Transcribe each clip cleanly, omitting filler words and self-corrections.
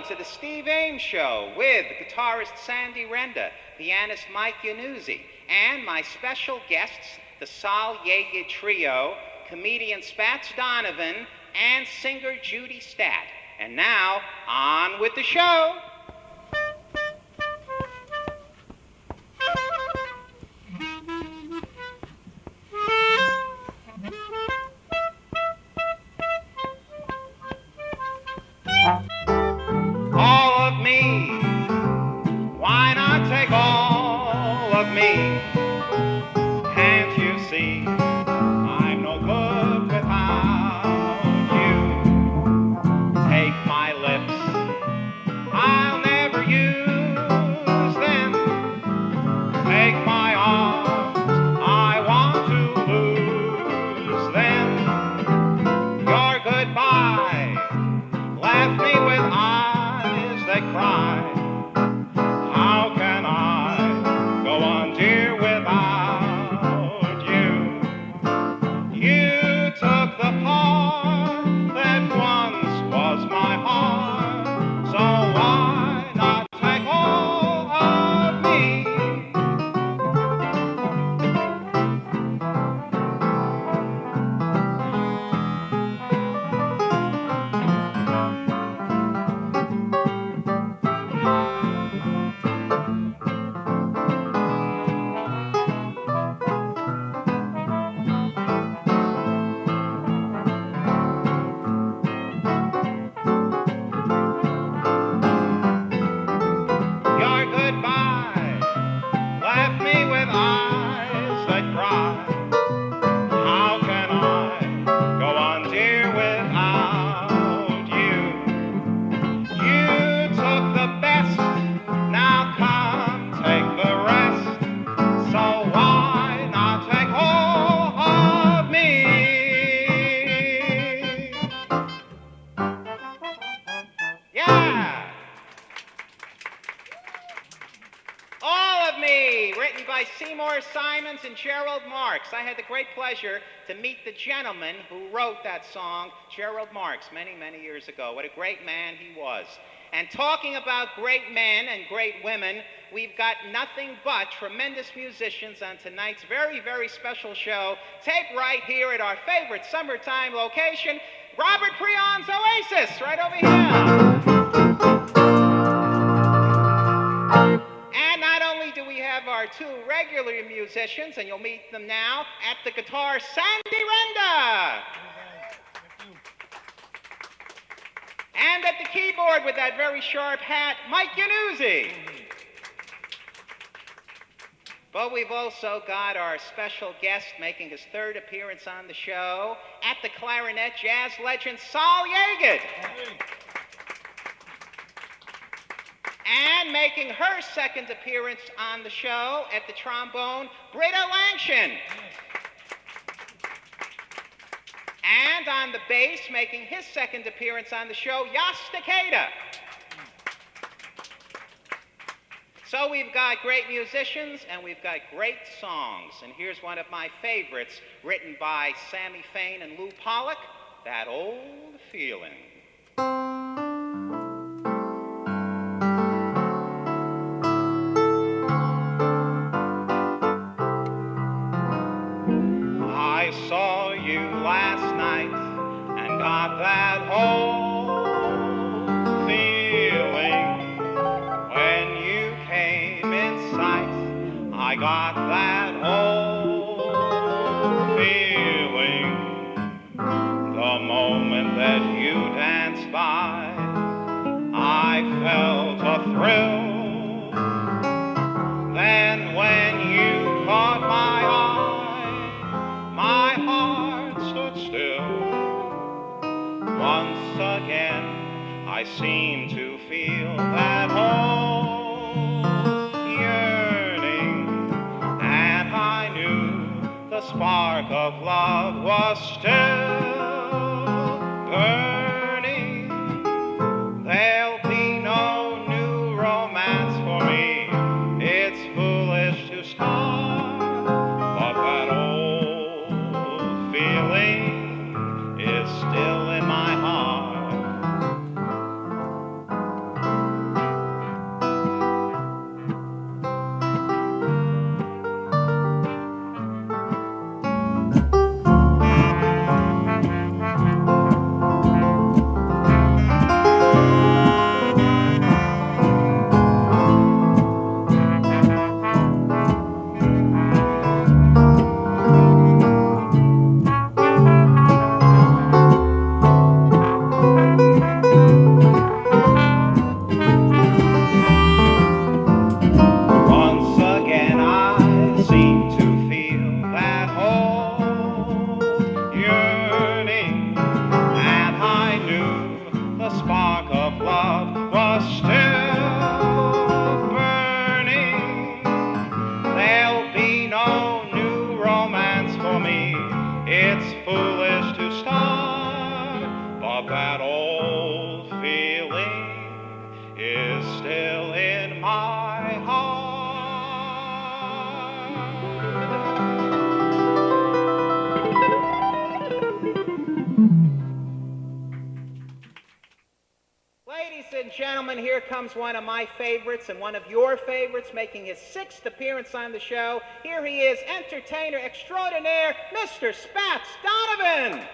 Welcome to the Steve Ames Show with guitarist Sandy Renda, pianist Mike Yannuzzi, and my special guests, the Sol Yaged Trio, comedian Spats Donovan, and singer Judy Stadt. And now, on with the show. All of me, why not take all of me? Can't you see I'm no good without you? Take my lips, I'll never use them. Take my arms, I want to lose them. Your goodbye left me with eyes that cry. How can I go on, dear, without you? You took the part that once was my heart, so why not take all of me? Your goodbye left me with eyes that cry. How can I go on, dear, without you? You took the best, now come take the rest. So why not take all of me? Yeah! All of Me, written by Seymour Simons and Gerald Marks. I had the great pleasure to meet the gentleman who wrote that song, Gerald Marks, many, many years ago. What a great man he was. And talking about great men and great women, we've got nothing but tremendous musicians on tonight's very, very special show, taped right here at our favorite summertime location, Robert Creon's Oasis, right over here. And not only do we have our two regular musicians, and you'll meet them now, at the guitar, Sandy Renda. And at the keyboard with that very sharp hat, Mike Yannuzzi. But we've also got our special guest making his third appearance on the show, at the clarinet, jazz legend Sol Yaged. And making her second appearance on the show at the trombone, Britta Langshan. And on the bass, making his second appearance on the show, Takeda. So we've got great musicians and we've got great songs. And here's one of my favorites, written by Sammy Fain and Lou Pollack, That Old Feeling. I saw you last night and got that old feeling. When you came in sight, I got that old feeling. The moment that you danced by, I felt a thrill. Then when you caught my eye, my heart stood still. Once again, I seemed to feel that old yearning, and I knew the spark of love was still burning. There'll be no new romance for me. It's foolish to start, but that old feeling is still in my heart. gentlemen, here comes one of my favorites and one of your favorites, making his 6th appearance on the show. Here he is, entertainer extraordinaire, Mr. Spats Donovan.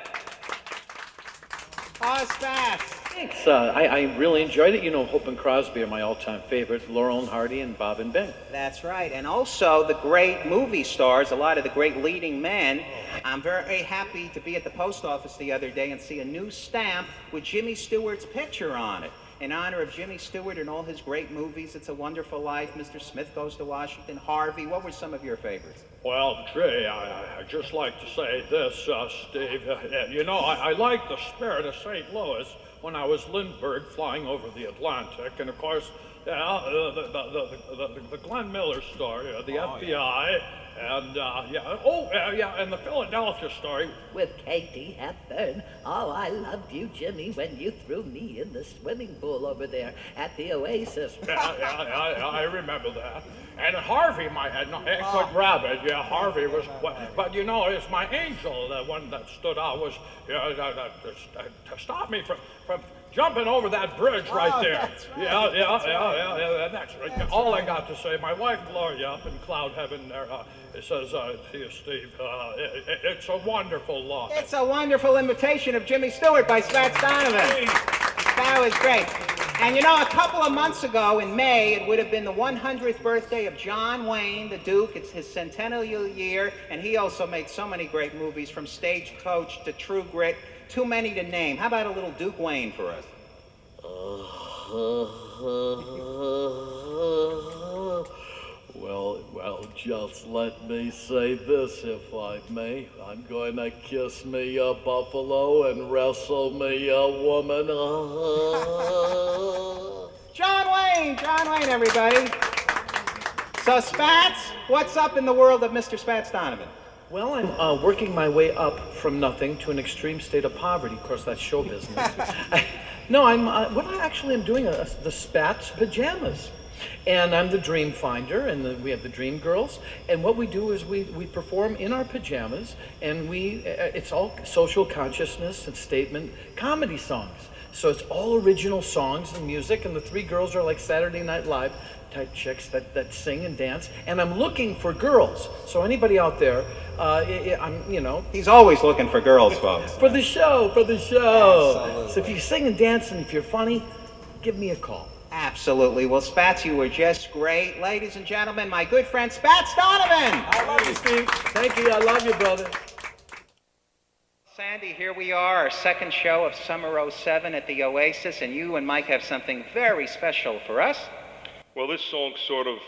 Oh, Spats. Thanks. I really enjoyed it. You know, Hope and Crosby are my all-time favorite. Laurel and Hardy and Bob and Ben. That's right. And also the great movie stars, a lot of the great leading men. I'm very happy to be at the post office the other day and see a new stamp with Jimmy Stewart's picture on it. In honor of Jimmy Stewart and all his great movies, It's a Wonderful Life, Mr. Smith Goes to Washington, Harvey. What were some of your favorites? Well, Jay, I'd just like to say this, Steve. You know, I like the spirit of St. Louis when I was Lindbergh flying over the Atlantic. And, of course, the Glenn Miller story, the FBI, and, and the Philadelphia story. With Katie Hepburn. Oh, I loved you, Jimmy, when you threw me in the swimming pool over there at the Oasis. I remember that. And Harvey, my head, no, excellent rabbit. Yeah, Harvey was, but you know, it's my angel, the one that stood out was, to stop me from jumping over that bridge right there. That's right. Yeah. That's all I got to say. My wife Gloria up in cloud heaven there says to you, Steve, it's a wonderful loss. It's a wonderful imitation of Jimmy Stewart by Spats Donovan. That was great. And you know, a couple of months ago in May, it would have been the 100th birthday of John Wayne, the Duke. It's his centennial year, and he also made so many great movies, from Stagecoach to True Grit, too many to name. How about a little Duke Wayne for us? Well, just let me say this, if I may. I'm going to kiss me a buffalo and wrestle me a woman. John Wayne, everybody. So, Spats, what's up in the world of Mr. Spats Donovan? Well, I'm working my way up from nothing to an extreme state of poverty. Of course, that's show business. No, what I actually am doing the Spats pajamas. And I'm the dream finder, and we have the dream girls. And what we do is we perform in our pajamas, and it's all social consciousness and statement comedy songs. So it's all original songs and music, and the three girls are like Saturday Night Live type chicks that sing and dance. And I'm looking for girls. So anybody out there, He's always looking for girls, folks. For the show. Absolutely. So if you sing and dance and if you're funny, give me a call. Absolutely. Well, Spats, you were just great. Ladies and gentlemen, my good friend Spats Donovan. I love you, Steve. Thank you. I love you, brother. Sandy, here we are, our second show of Summer '07 at the Oasis, and you and Mike have something very special for us. Well, this song sort of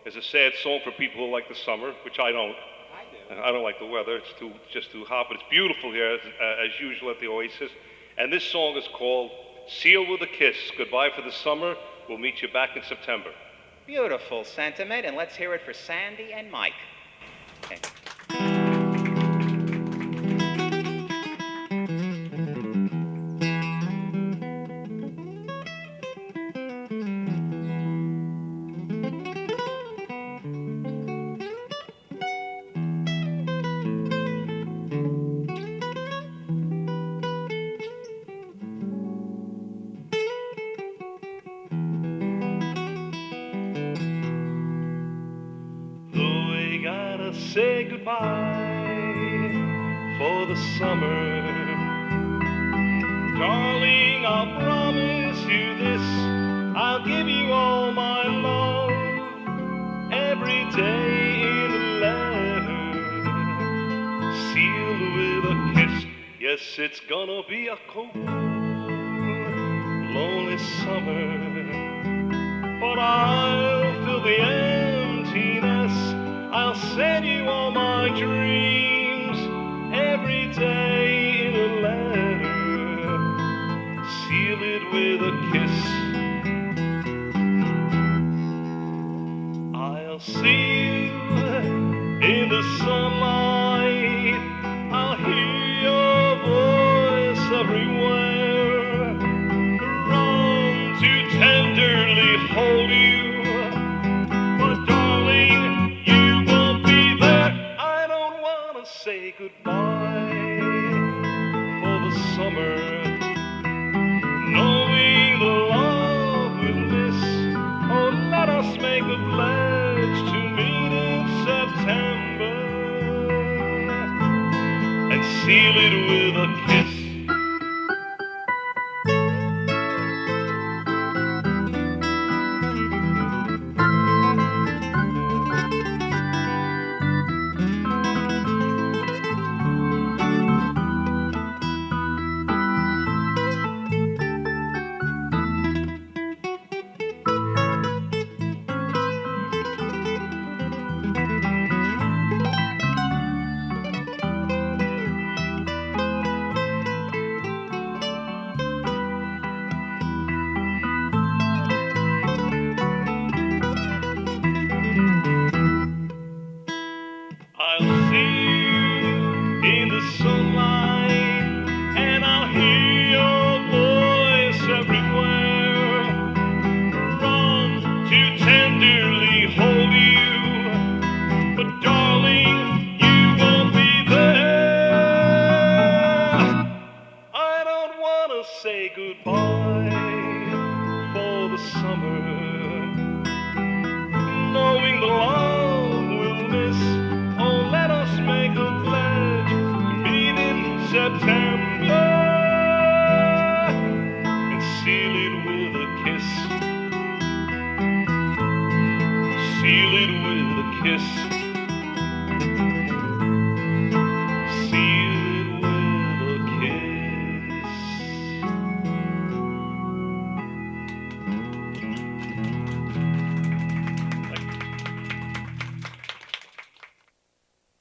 is a sad song for people who like the summer, which I don't. I don't like the weather. It's just too hot, but it's beautiful here, as usual at the Oasis. And this song is called Seal with a Kiss. Goodbye for the summer. We'll meet you back in September. Beautiful sentiment, and let's hear it for Sandy and Mike. Okay. Say goodbye for the summer. Darling, I'll promise you this. I'll give you all my love every day in a letter, sealed with a kiss. Yes, it's gonna be a cold, lonely summer, but I'll fill the emptiness. I'll send you all my dreams every day in a letter, seal it with a kiss. I'll see you in the sunlight. I'll hear your voice everywhere. Run to tenderly hold you. Say goodbye for the summer, knowing the love seal it with a kiss. I'll see you in the sunlight, and I'll hear your voice everywhere. Run to tenderly hold you, but darling, you won't be there. I don't want to say goodbye for the summer, knowing the love we'll miss. Oh, let us make a pledge to meet in September and seal it with a kiss. Seal it with a kiss. Seal it with a kiss.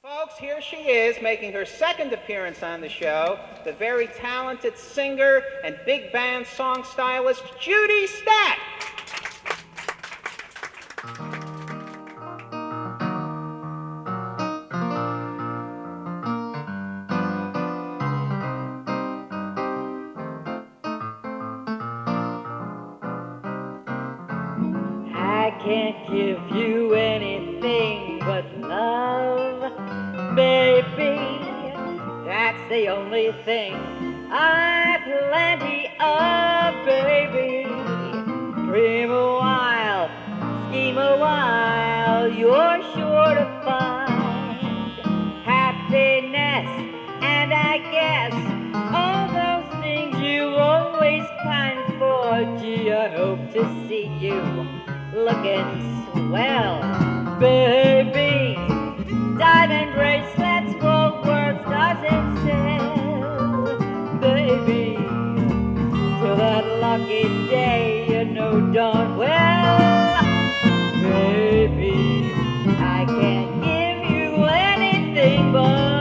Folks, here she is, making her second appearance on the show, the very talented singer and big band song stylist, JUDY STADT. I can't give you anything but love, baby. That's the only thing I've plenty of, baby. Dream a while, scheme a while, you're sure to find happiness, and I guess all those things you always pine for. Gee, I hope to see you looking swell, baby. Diamond bracelets, gold words doesn't sell, baby. Till that lucky day, you know darn well, baby, I can't give you anything but love.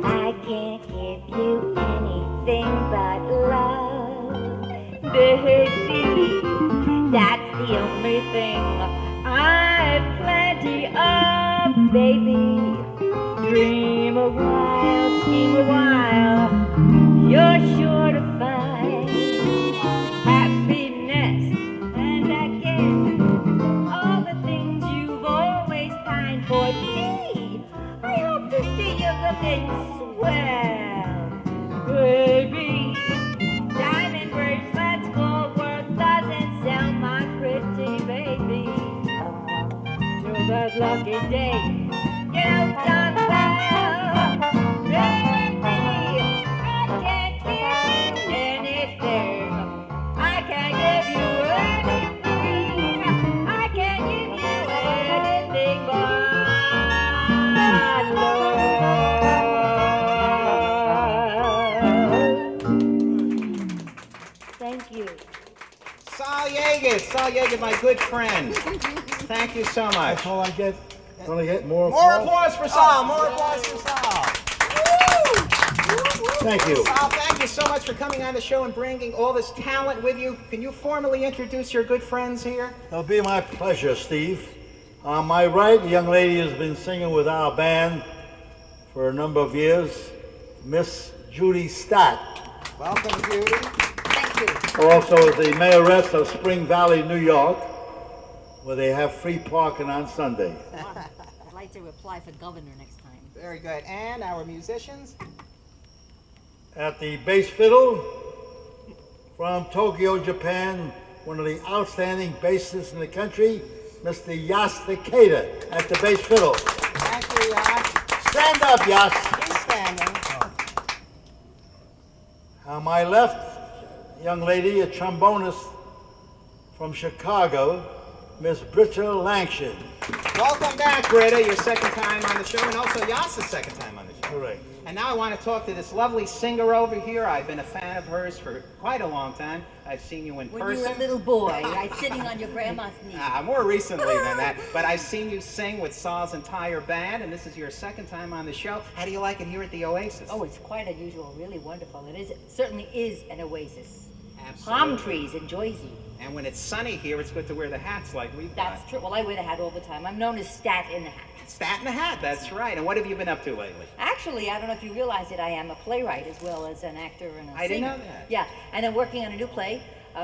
I can't give you anything but love, baby. That's the only thing I've plenty of, baby. Dream a while, scheme a while, you're sure to find happiness, and I guess all the things you've always pined for. Gee, I hope to see you looking swell, baby. Diamond bracelets, gold worth doesn't sell, my pretty baby. Till that lucky day, you know darn well, baby, I can't give you anything. I can't give you anything. I can't give you anything but love. you. Saul Yaged, my good friend. Thank you so much. That's all I get. Don't I get more More applause? applause for Saul. More applause for Saul. Thank you. Saul, thank you so much for coming on the show and bringing all this talent with you. Can you formally introduce your good friends here? It'll be my pleasure, Steve. On my right, a young lady has been singing with our band for a number of years, Miss JUDY STADT. Welcome, Judy. Thank you. Also the mayoress of Spring Valley, New York, where they have free parking on Sunday. I'd like to apply for governor next time. Very good. And our musicians? At the bass fiddle, from Tokyo, Japan, one of the outstanding bassists in the country, Mr. Yaged at the bass fiddle. Thank you, Yas. Stand up, Yas. He's standing. On my left, young lady, a trombonist from Chicago, Miss Britta Langston. Welcome back, Britta. Your second time on the show, and also Yas's second time on the show. Correct. And now I want to talk to this lovely singer over here. I've been a fan of hers for quite a long time. I've seen you in When person. you were a little boy, I sitting on your grandma's knee. More recently than that. But I've seen you sing with Saul's entire band, and this is your second time on the show. How do you like it here at the Oasis? Oh, it's quite unusual, really wonderful. It certainly is an oasis. Absolutely. Palm trees in Jersey. And when it's sunny here, it's good to wear the hats like we've got. That's true. Well, I wear the hat all the time. I'm known as Stat in the hat. Stat in the hat, that's right. And what have you been up to lately? Actually, I don't know if you realize it, I am a playwright as well as an actor and a singer. I didn't know that. Yeah, and I'm working on a new play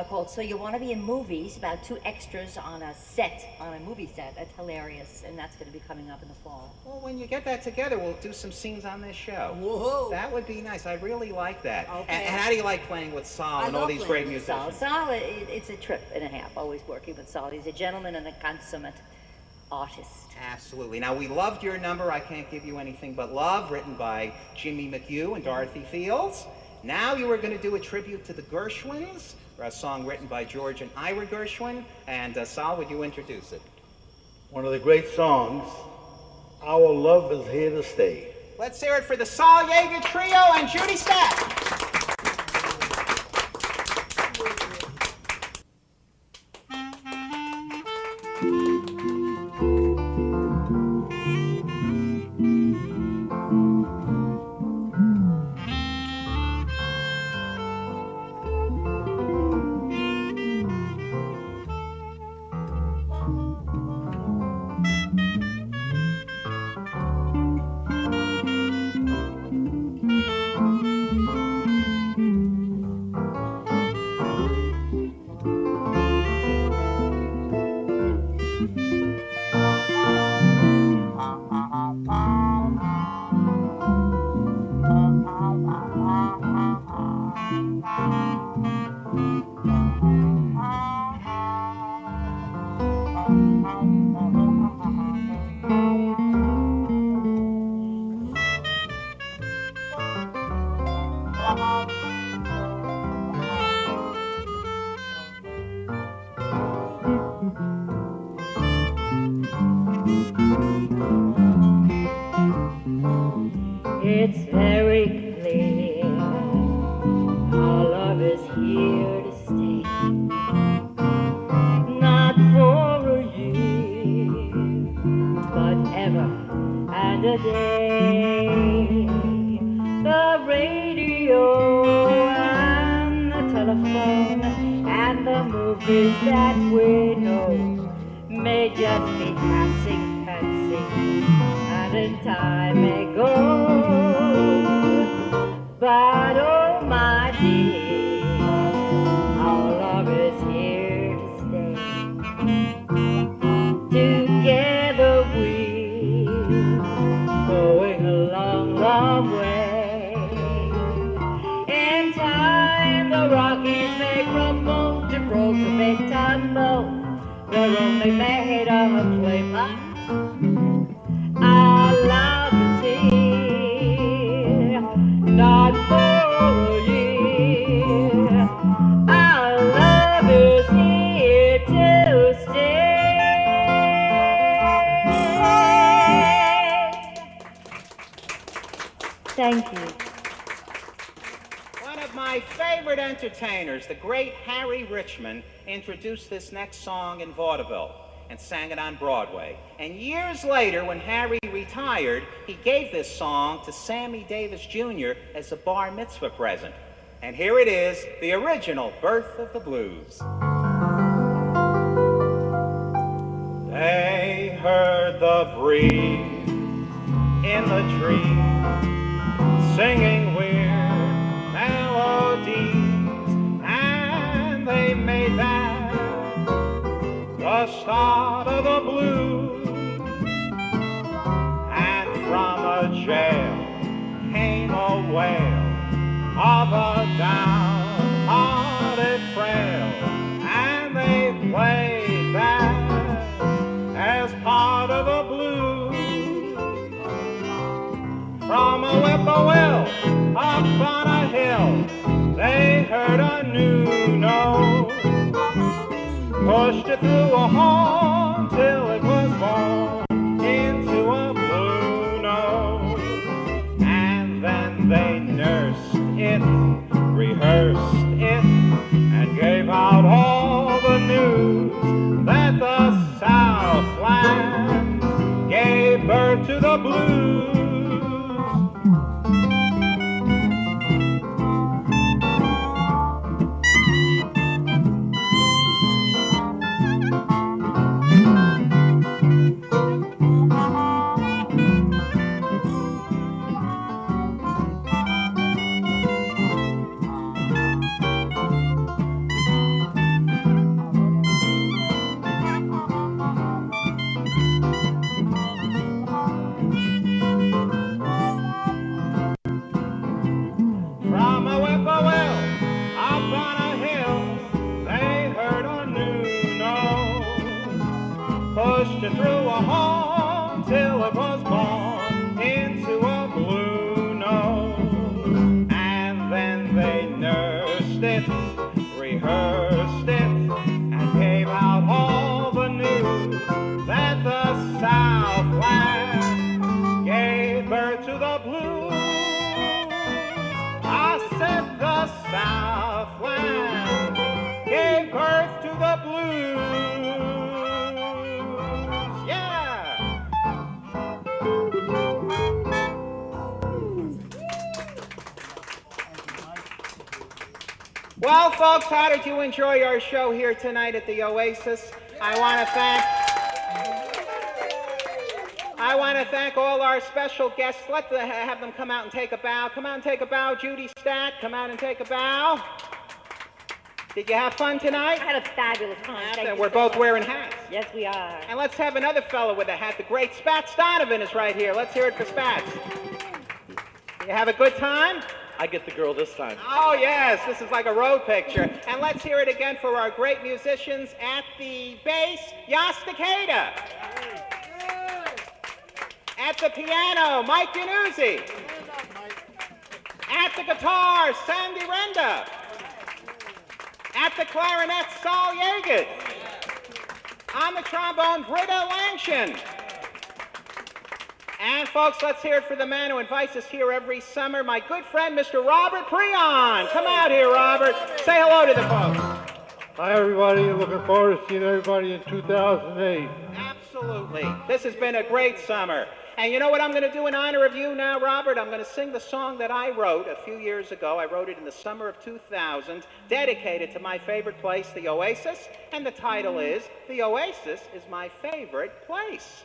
called So You Want to Be in Movies, about 2 extras on a set, on a movie set. That's hilarious, and that's going to be coming up in the fall. Well, when you get that together, we'll do some scenes on this show. Whoa! That would be nice. I really like that. Okay. And how do you like playing with Saul and all these great musicians? Saul, it's a trip and a half, always working with Saul. He's a gentleman and a consummate artist. Absolutely. Now, we loved your number, I Can't Give You Anything But Love, written by Jimmy McHugh and Dorothy Fields. Now you were going to do a tribute to the Gershwins, a song written by George and Ira Gershwin. And Saul, would you introduce it? One of the great songs, Our Love Is Here to Stay. Let's hear it for the Saul Yaged Trio and JUDY STADT. It's very clear our love is here to stay. Not for a year, but ever and a day. The radio and the telephone and the movies that we know may just be passing fancy, and in time may go. But oh my dear, our love is here to stay. Together we're going a long, long way. In time the Rockies may crumble, Gibraltar may tumble. They're only made of clay pie. Our love is here, not for a year. Our love is here to stay. Thank you. One of my favorite favorite entertainers, the great Harry Richmond, introduced this next song in vaudeville and sang it on Broadway. And years later, when Harry retired, he gave this song to Sammy Davis Jr. as a bar mitzvah present. And here it is, the original Birth of the Blues. They heard the breeze in the trees, singing weird melodies, and they made that the start of the blues. And from a jail came a wail of a downhearted frail, and they played that as part of the blues. From a whippoorwill up on a hill, they heard a new note, pushed it through a horn till it was born into a blue note. And then they nursed it, rehearsed it, and gave out all the news that the Southland gave birth to the blues. Pushed it through a horn till it was born into a blue note. And then they nursed it, rehearsed it, and gave out all the news that the Southland gave birth to the blues. I said the Southland gave birth to the blues. Well, folks, how did you enjoy our show here tonight at the Oasis? I want to thank all our special guests. Let's have them come out and take a bow. Come out and take a bow. Judy Stadt, come out and take a bow. Did you have fun tonight? I had a fabulous time. We're both wearing hats. Yes, we are. And let's have another fellow with a hat. The great Spats Donovan is right here. Let's hear it for Spats. You have a good time? I get the girl this time. Oh, yes, this is like a road picture. And let's hear it again for our great musicians at the bass, Yaged Takeda. At the piano, Mike Yanuzzi. At the guitar, Sandy Renda. At the clarinet, Saul Yaged. On the trombone, Britta Langshan. And folks, let's hear it for the man who invites us here every summer, my good friend, Mr. Robert Preon. Come out here, Robert. Say hello to the folks. Hi, everybody. Looking forward to seeing everybody in 2008. Absolutely. This has been a great summer. And you know what I'm going to do in honor of you now, Robert? I'm going to sing the song that I wrote a few years ago. I wrote it in the summer of 2000, dedicated to my favorite place, the Oasis. And the title is, The Oasis is My Favorite Place.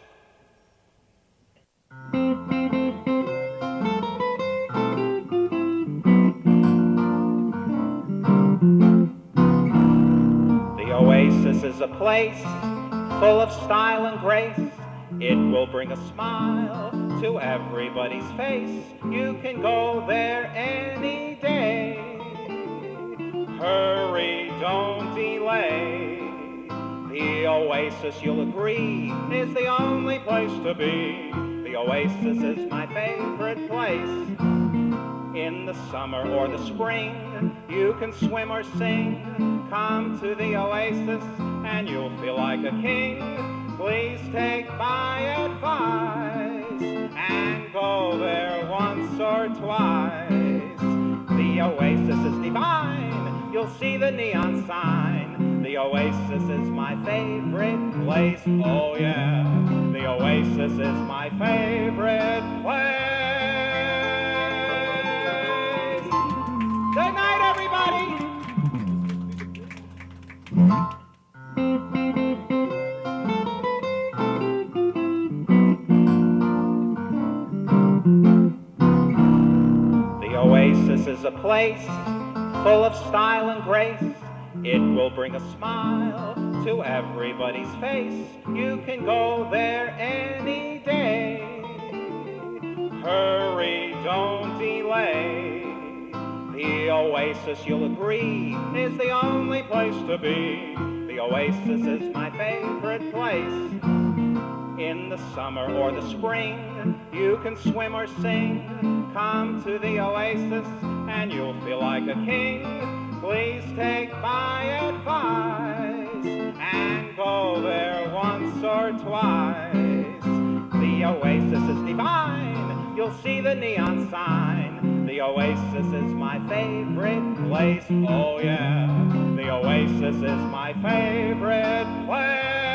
The Oasis is a place full of style and grace. It will bring a smile to everybody's face. You can go there any day. Hurry, don't delay. The Oasis, you'll agree, is the only place to be. The Oasis is my favorite place. In the summer or the spring, you can swim or sing. Come to the Oasis and you'll feel like a king. Please take my advice and go there once or twice. The Oasis is divine. you'll see the neon sign. The Oasis is my favorite place. Oh yeah, the Oasis is my favorite place. Good night, everybody. The Oasis is a place full of style and grace. It will bring a smile to everybody's face. You can go there any day. Hurry, don't delay. The Oasis, you'll agree, is the only place to be. The Oasis is my favorite place. In the summer or the spring, you can swim or sing. Come to the Oasis and you'll feel like a king. Please take my advice and go there once or twice. The Oasis is divine, you'll see the neon sign. The Oasis is my favorite place, oh yeah. The Oasis is my favorite place.